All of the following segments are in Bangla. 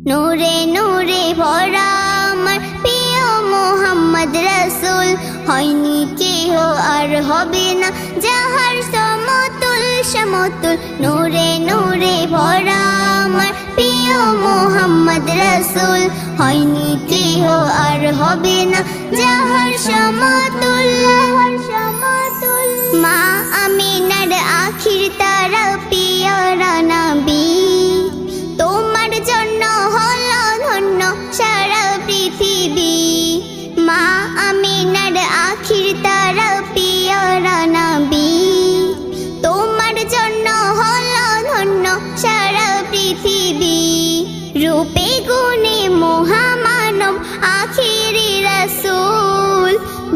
নূরে নূরে ভরা আমার প্রিয় মোহাম্মদ রাসূল, হয়নি কেহ আর হবে না যাহার সমতুল সমতুল। নূরে নূরে ভরা আমার প্রিয় মোহাম্মদ রাসূল, হয়নি কেহ আর হবে না যাহার সমতুল। মা আমিনার আখির তারা পিয়ারা নবী, তোমার জন্য হলো ধন্য সারা পৃথিবী। মা আমিনার আখির তারা পিয়ারা নবী, তোমার জন্য হলো ধন্য সারা পৃথিবী। রূপে গুণে মহামানব আখিরি রাসূল,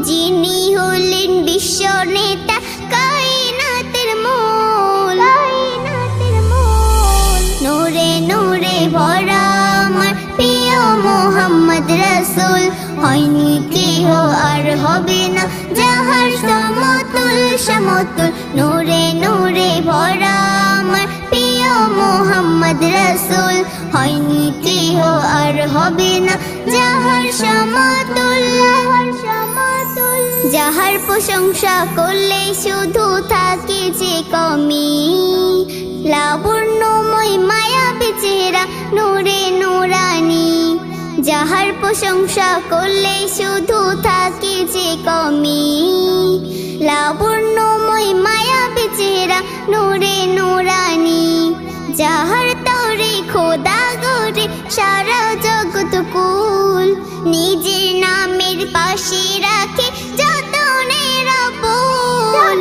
যিনি হলেন বিশ্ব নেতা কায়নাতের মূল। নূরে নূরে ভরা আমার প্রিয় মোহাম্মদ রাসূল, হয়নি কেহ আর হবে না যাহার সমতুল সমতুল। নূরে নূরে ভরা আমার প্রিয় মোহাম্মদ রাসূল, হয়নি কেহ আর হবে না যাহার সমতুল। যাহার প্রশংসা করলে শুধু থাকে যে কমি, লাবণ্যময় মায়াবী চেহারা নূরে নূরানি। যাহার প্রশংসা করলে শুধু থাকে যে কমি, লাবণ্যময় মায়াবী চেহারা নূরে নূরানি। যাহার তরে খোদা গড়ে সারা জগৎ কুল, নিজের নামের পাশে রাখে যতনের ফুল।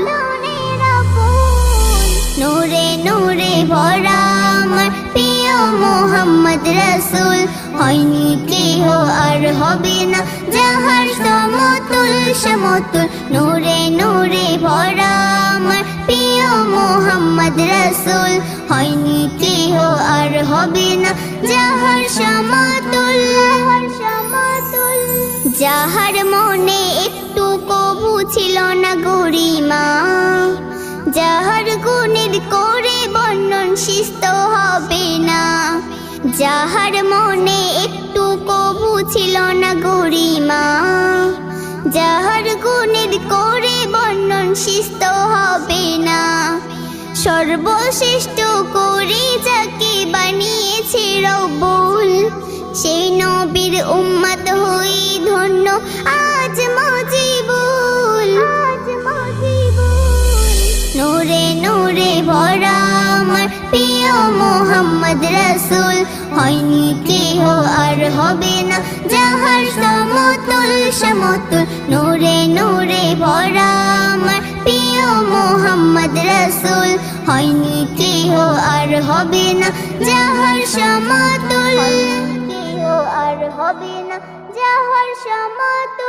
নূরে নূরে ভরা আমার প্রিয় মোহাম্মদ রাসূল, হয়নি কেহ আর হবে না যাহার সমতুল সমতুল। নূরে নূরে ভরা আমার প্রিয় মোহাম্মদ রাসূল, হয়নি কেহ আর হবে না যাহার সমতুল। যাহার মনে একটু কবু ছিল না গরিমা, যাহার গুণের করে বর্ণন শিষ্ট হবে না। যাহার মনে একটু কবু ছিল না গরিমা, যাহার গুণের করে বর্ণন শিষ্ট হবে না। সর্বশ্রেষ্ঠ করে যাকে বানিয়েছে রব্বুল, সেই নবীর উম্মত হই ধন্য আজ মুজিবুল। নূরে নূরে ভরা আমার প্রিয় মোহাম্মদ রাসূল, হয়নি কেহ আর হবে না যাহার সমতুল সমতুল। নূরে নূরে ভরা আমার প্রিয় মোহাম্মদ রাসূল, হয়নি কেহ আর হবে না যাহার সমতুল। কেহ আর হবে না যাহার সমতুল।